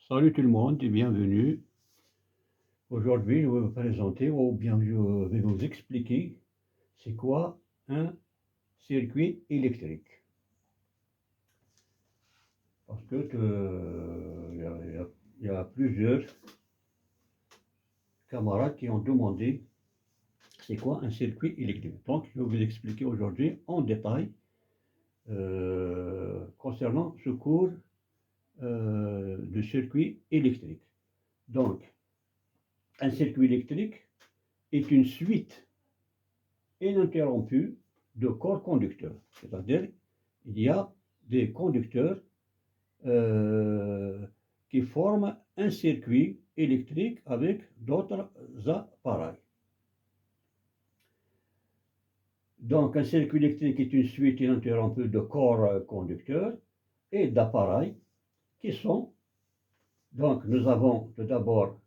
Salut tout le monde et bienvenue. Aujourd'hui, je vais vous présenter ou bien je vais vous expliquer c'est quoi un circuit électrique. Parce que il y a plusieurs camarades qui ont demandé c'est quoi un circuit électrique. Donc, je vais vous expliquer aujourd'hui en détail concernant ce cours de circuit électrique. Donc, un circuit électrique est une suite ininterrompue de corps conducteurs. C'est-à-dire, il y a des conducteurs qui forment un circuit électrique avec d'autres appareils. Donc, un circuit électrique est une suite ininterrompue de corps conducteurs et d'appareils qui sont, donc nous avons tout d'abord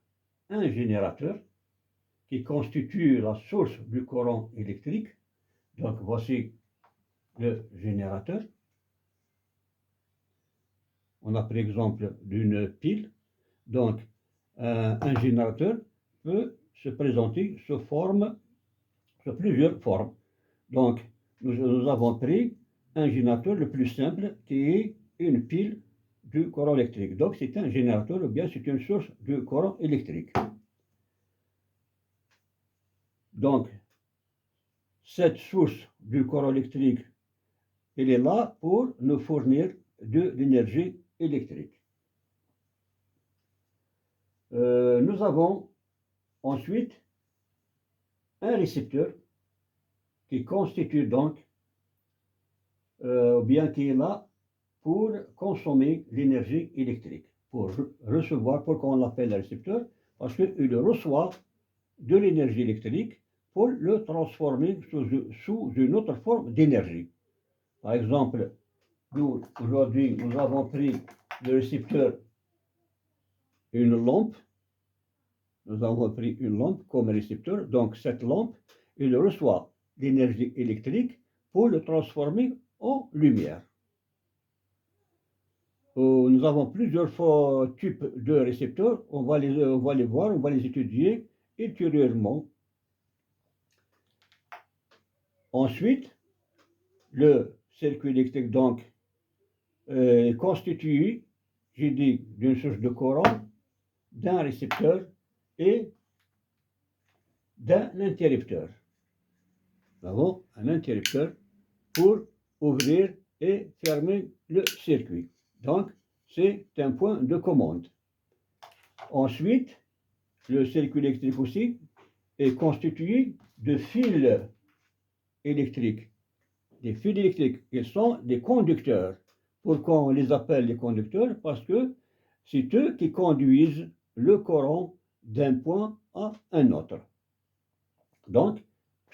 un générateur qui constitue la source du courant électrique. Donc voici le générateur. On a par exemple d'une pile. Donc un générateur peut se présenter sous plusieurs formes. Donc nous avons pris un générateur le plus simple qui est une pile du courant électrique. Donc c'est un générateur ou bien c'est une source du courant électrique. Donc cette source du courant électrique, elle est là pour nous fournir de l'énergie électrique. Nous avons ensuite un récepteur qui constitue donc, bien qui est là pour consommer l'énergie électrique, pour recevoir, pourquoi on l'appelle récepteur, parce qu'il reçoit de l'énergie électrique pour le transformer sous une autre forme d'énergie. Par exemple, nous, aujourd'hui, nous avons pris le récepteur, une lampe. Nous avons pris une lampe comme récepteur. Donc, cette lampe, elle reçoit l'énergie électrique pour le transformer en lumière. Nous avons plusieurs types de récepteurs. On va les voir, on va les étudier ultérieurement. Ensuite, le circuit électrique, donc, est constitué, j'ai dit, d'une source de courant, d'un récepteur et d'un interrupteur. Nous avons un interrupteur pour ouvrir et fermer le circuit. Donc, c'est un point de commande. Ensuite, le circuit électrique aussi est constitué de fils électriques. Les fils électriques, ils sont des conducteurs. Pourquoi on les appelle les conducteurs? Parce que c'est eux qui conduisent le courant d'un point à un autre. Donc,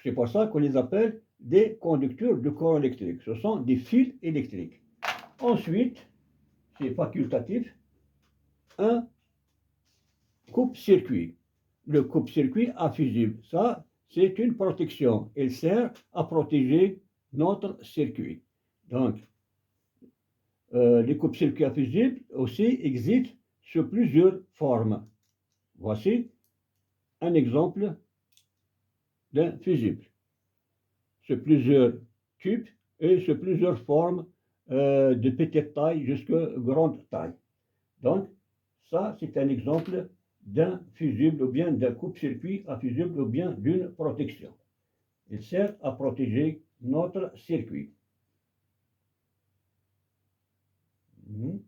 c'est pour ça qu'on les appelle des conducteurs de courant électrique. Ce sont des fils électriques. Ensuite, c'est facultatif, un coupe-circuit. Le coupe-circuit infusible, ça, c'est une protection. Il sert à protéger notre circuit. Donc, les coupe-circuits infusibles aussi existent sous plusieurs formes. Voici un exemple d'un fusible. Sur plusieurs tubes et sur plusieurs formes de petite taille jusqu'à grande taille. Donc, ça, c'est un exemple d'un fusible ou bien d'un coupe-circuit à fusible ou bien d'une protection. Il sert à protéger notre circuit. Je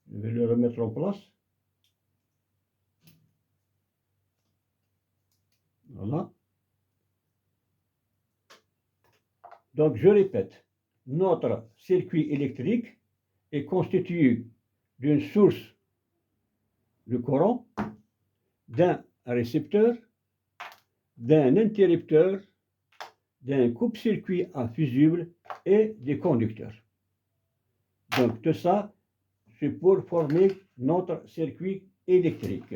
vais le remettre en place. Voilà. Donc, je répète, notre circuit électrique est constitué d'une source de courant, d'un récepteur, d'un interrupteur, d'un coupe-circuit infusible et des conducteurs. Donc, tout ça, c'est pour former notre circuit électrique.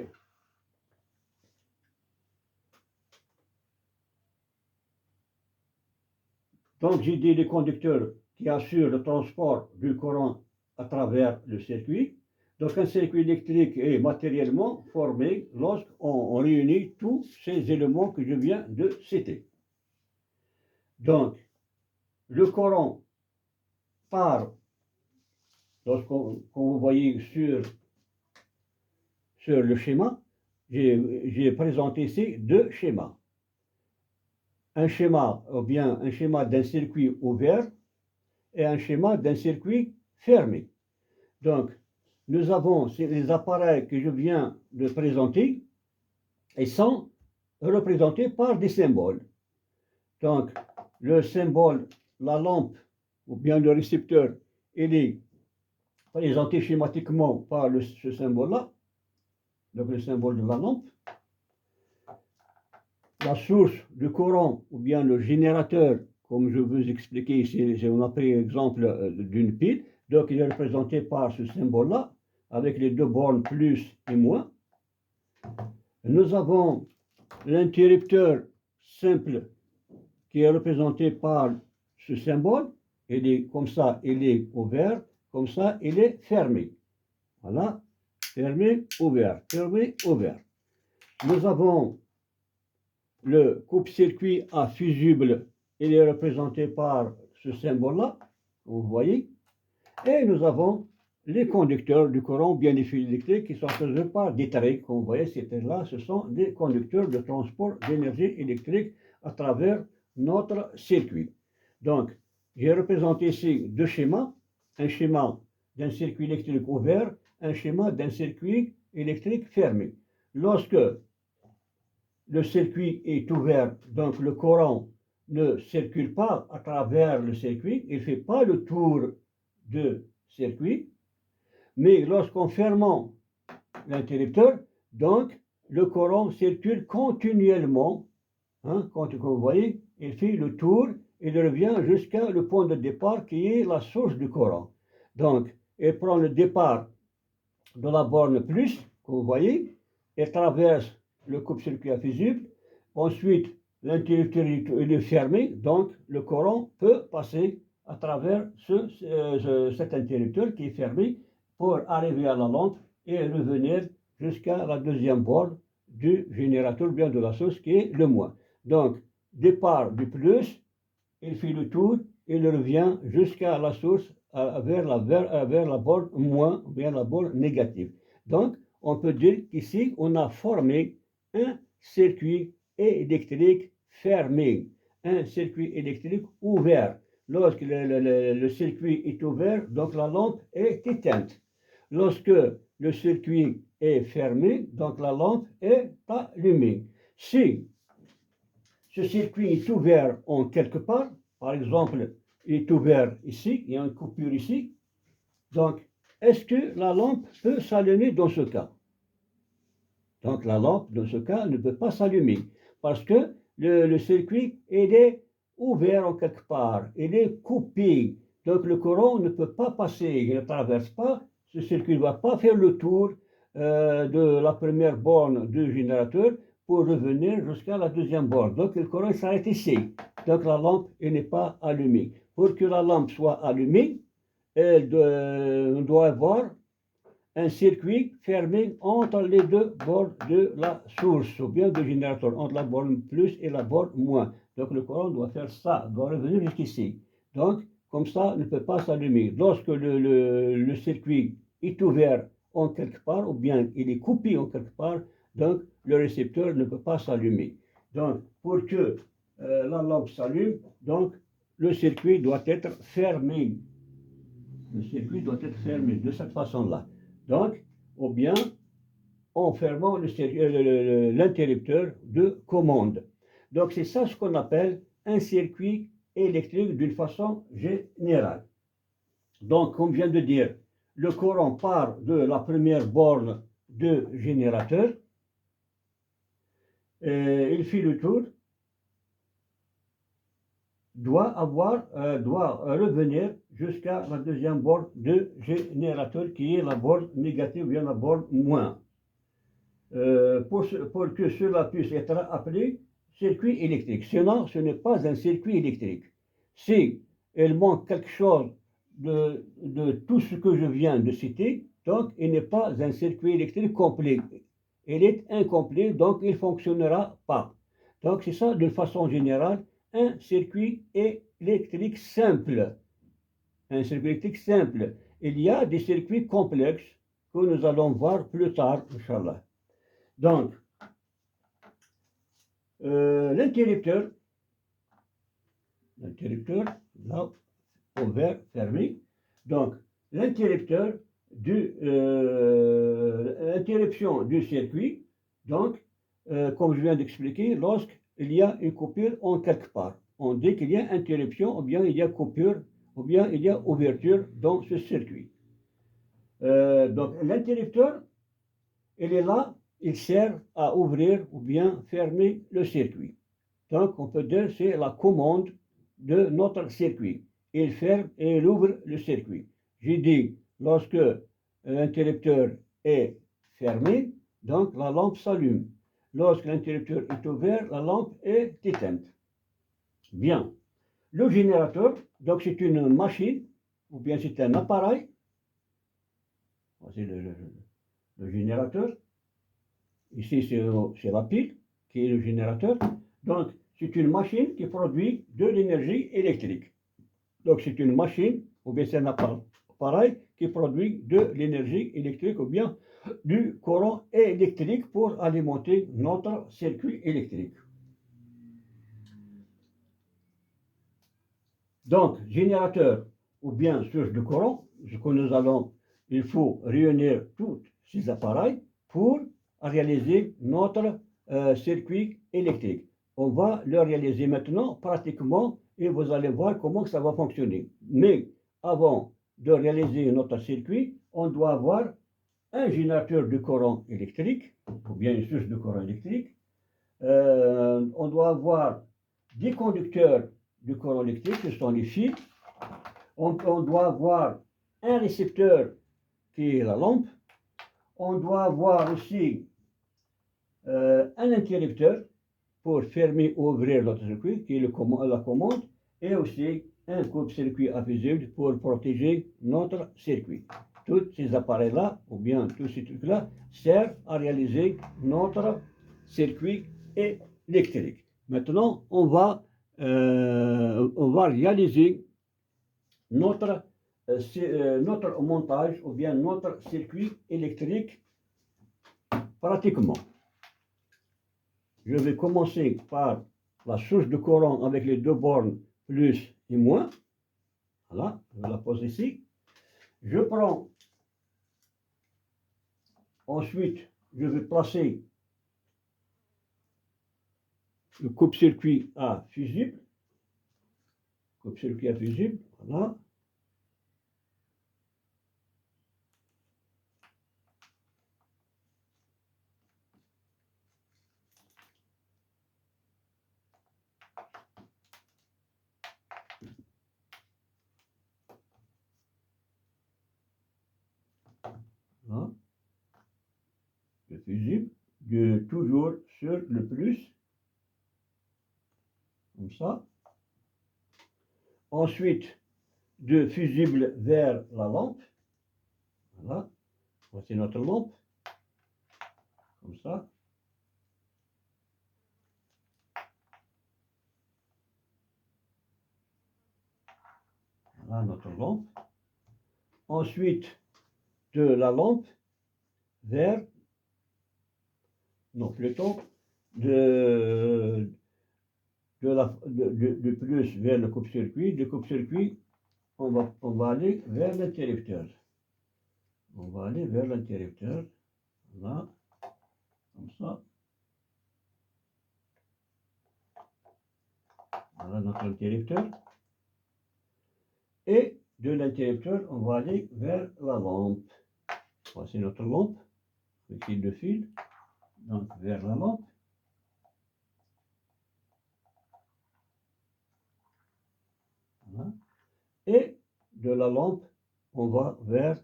Donc, j'ai dit les conducteurs qui assurent le transport du courant à travers le circuit. Donc un circuit électrique est matériellement formé lorsqu'on réunit tous ces éléments que je viens de citer. Donc, le courant part, comme vous voyez sur le schéma, j'ai présenté ici deux schémas. Un schéma, ou bien un schéma d'un circuit ouvert et un schéma d'un circuit fermé. Donc, nous avons les appareils que je viens de présenter et sont représentés par des symboles. Donc, le symbole, la lampe, ou bien le récepteur, il est présenté schématiquement par ce symbole-là, donc le symbole de la lampe. La source de courant, ou bien le générateur, comme je vous expliquais ici, on a pris l'exemple d'une pile, donc il est représenté par ce symbole-là, avec les deux bornes plus et moins. Nous avons l'interrupteur simple qui est représenté par ce symbole. Il est comme ça, il est ouvert, comme ça, il est fermé. Voilà, fermé, ouvert, fermé, ouvert. Nous avons le coupe-circuit à fusible, il est représenté par ce symbole-là, vous voyez. Et nous avons les conducteurs du courant, bien les fils électriques, qui sont faisés par des traits, comme vous voyez, là, ce sont des conducteurs de transport d'énergie électrique à travers notre circuit. Donc, j'ai représenté ici deux schémas, un schéma d'un circuit électrique ouvert, un schéma d'un circuit électrique fermé. Lorsque le circuit est ouvert, donc le courant ne circule pas à travers le circuit, il ne fait pas le tour de circuit, mais lorsqu'on ferme l'interrupteur, donc le courant circule continuellement, quand vous voyez, il fait le tour, il revient jusqu'à le point de départ qui est la source du courant. Donc, il prend le départ de la borne plus, comme vous voyez, et traverse le coupe-circuit à fusible. Ensuite, l'interrupteur est fermé, donc le courant peut passer à travers cet interrupteur qui est fermé pour arriver à la lampe et revenir jusqu'à la deuxième borne du générateur, bien de la source, qui est le moins. Donc, départ du plus, il fait le tour, il revient jusqu'à la source, vers la borne moins, vers la borne négative. Donc, on peut dire qu'ici, on a formé un circuit électrique fermé, un circuit électrique ouvert. Lorsque le circuit est ouvert, donc la lampe est éteinte. Lorsque le circuit est fermé, donc la lampe est allumée. Si ce circuit est ouvert en quelque part, par exemple, il est ouvert ici, il y a une coupure ici, donc est-ce que la lampe peut s'allumer dans ce cas? Donc la lampe, dans ce cas, ne peut pas s'allumer, parce que le circuit, il est ouvert en quelque part, il est coupé, donc le courant ne peut pas passer, il ne traverse pas, ce circuit ne va pas faire le tour de la première borne du générateur pour revenir jusqu'à la deuxième borne. Donc le courant s'arrête ici, donc la lampe n'est pas allumée. Pour que la lampe soit allumée, on doit avoir un circuit fermé entre les deux bornes de la source, ou bien du générateur, entre la borne plus et la borne moins. Donc le courant doit faire ça, doit revenir jusqu'ici. Donc, comme ça, ne peut pas s'allumer. Lorsque le circuit est ouvert en quelque part, ou bien il est coupé en quelque part, donc le récepteur ne peut pas s'allumer. Donc, pour que la lampe s'allume, donc le circuit doit être fermé. Le circuit doit être fermé de cette façon-là. Donc, ou bien en fermant l'interrupteur de commande. Donc, c'est ça ce qu'on appelle un circuit électrique d'une façon générale. Donc, comme je viens de dire, le courant part de la première borne de générateur, il fait le tour, doit revenir jusqu'à la deuxième borne de générateur qui est la borne négative ou bien la borne moins. Pour que cela puisse être appelé circuit électrique. Sinon, ce n'est pas un circuit électrique. Si il manque quelque chose de tout ce que je viens de citer, Donc, il n'est pas un circuit électrique complet. Il est incomplet, donc il ne fonctionnera pas. Donc, c'est ça, de façon générale, un circuit électrique simple. Un circuit électrique simple. Il y a des circuits complexes que nous allons voir plus tard, Inch'Allah. Donc, l'interrupteur, là, ouvert, fermé. Donc, l'interrupteur l'interruption du circuit, donc, comme je viens d'expliquer, lorsqu'il y a une coupure en quelque part. On dit qu'il y a interruption, ou bien il y a coupure, ou bien il y a ouverture dans ce circuit. Donc, l'interrupteur, il est là, il sert à ouvrir ou bien fermer le circuit. Donc, on peut dire que c'est la commande de notre circuit. Il ferme et il ouvre le circuit. J'ai dit, lorsque l'interrupteur est fermé, donc la lampe s'allume. Lorsque l'interrupteur est ouvert, la lampe est éteinte. Bien. Le générateur, donc c'est une machine, ou bien c'est un appareil. Voici le générateur. Ici, c'est la pile qui est le générateur. Donc, c'est une machine qui produit de l'énergie électrique. Donc, c'est une machine, ou bien c'est un appareil qui produit de l'énergie électrique, ou bien du courant électrique pour alimenter notre circuit électrique. Donc, générateur, ou bien source de courant, ce que nous allons, il faut réunir tous ces appareils pour réaliser notre circuit électrique. On va le réaliser maintenant pratiquement et vous allez voir comment ça va fonctionner. Mais avant de réaliser notre circuit, on doit avoir un générateur de courant électrique ou bien une source de courant électrique. On doit avoir des conducteurs de courant électrique, ce sont les fils. On doit avoir un récepteur qui est la lampe. On doit avoir aussi un interrupteur pour fermer ou ouvrir notre circuit, qui est la commande, et aussi un coupe-circuit invisible pour protéger notre circuit. Tous ces appareils-là, ou bien tous ces trucs-là, servent à réaliser notre circuit électrique. Maintenant, on va réaliser notre montage ou bien notre circuit électrique pratiquement. Je vais commencer par la source de courant avec les deux bornes plus et moins. Voilà, je la pose ici. Je prends, ensuite, je vais placer le coupe-circuit à fusible. Coupe-circuit à fusible, voilà. Voilà. Le fusible, toujours sur le plus, comme ça. Ensuite, de fusible vers la lampe. Voilà. Voici notre lampe. Comme ça. Voilà notre lampe. Ensuite, de la lampe vers, non plutôt, de plus vers le coupe-circuit. Du coupe-circuit, on va aller vers l'interrupteur. On va aller vers l'interrupteur. Là, comme ça. Voilà notre interrupteur. Et de l'interrupteur, on va aller vers la lampe. Voici notre lampe, avec les deux fils. Donc vers la lampe. Voilà. Et de la lampe, on va vers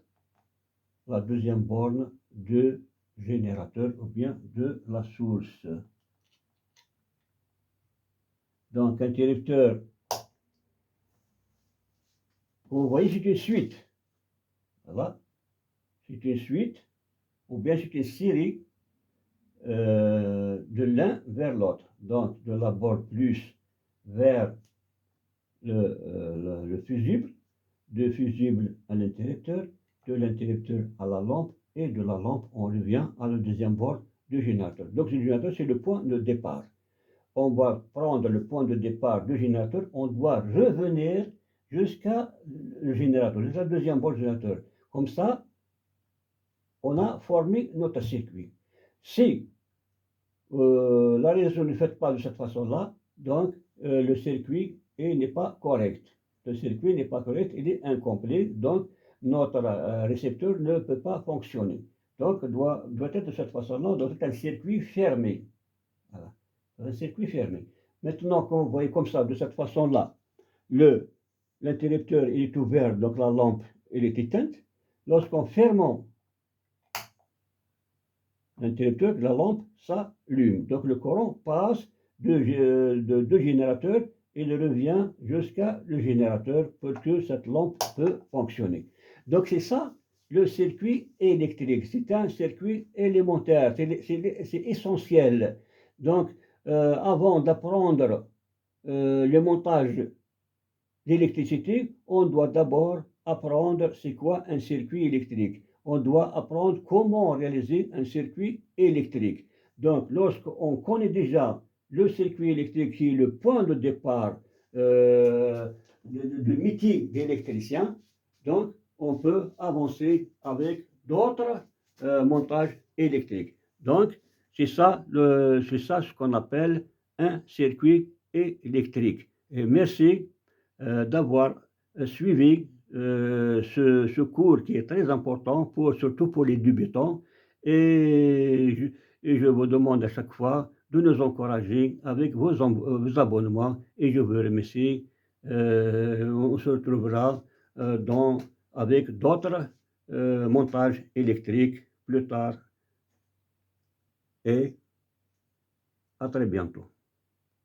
la deuxième borne de générateur ou bien de la source. Donc interrupteur, vous voyez c'est une suite. Voilà, c'est une suite, ou bien c'est une série de l'un vers l'autre. Donc, de la borne plus vers le fusible, de fusible à l'interrupteur, de l'interrupteur à la lampe, et de la lampe, on revient à la deuxième borne du générateur. Donc, le générateur, c'est le point de départ. On va prendre le point de départ du générateur, on doit revenir jusqu'à le générateur, jusqu'à la deuxième borne du générateur. Comme ça, on a formé notre circuit. Si la réalisation ne fait pas de cette façon-là, donc le circuit n'est pas correct. Le circuit n'est pas correct, il est incomplet, donc notre récepteur ne peut pas fonctionner. Donc doit être de cette façon-là, doit être un circuit fermé. Voilà. Un circuit fermé. Maintenant, quand vous voyez comme ça, de cette façon-là, l'interrupteur est ouvert, donc la lampe elle est éteinte. Lorsqu'on ferme l'interrupteur, la lampe s'allume. Donc le courant passe de générateur et il revient jusqu'à le générateur pour que cette lampe peut fonctionner. Donc c'est ça le circuit électrique. C'est un circuit élémentaire, c'est essentiel. Donc avant d'apprendre le montage d'électricité, on doit d'abord apprendre c'est quoi un circuit électrique. On doit apprendre comment réaliser un circuit électrique. Donc, lorsqu'on connaît déjà le circuit électrique qui est le point de départ du métier d'électricien, donc on peut avancer avec d'autres montages électriques. Donc, c'est ça ce qu'on appelle un circuit électrique. Et merci d'avoir suivi ce cours qui est très important, surtout pour les débutants. Et je vous demande à chaque fois de nous encourager avec vos abonnements. Et je vous remercie. On se retrouvera avec d'autres montages électriques plus tard. Et à très bientôt.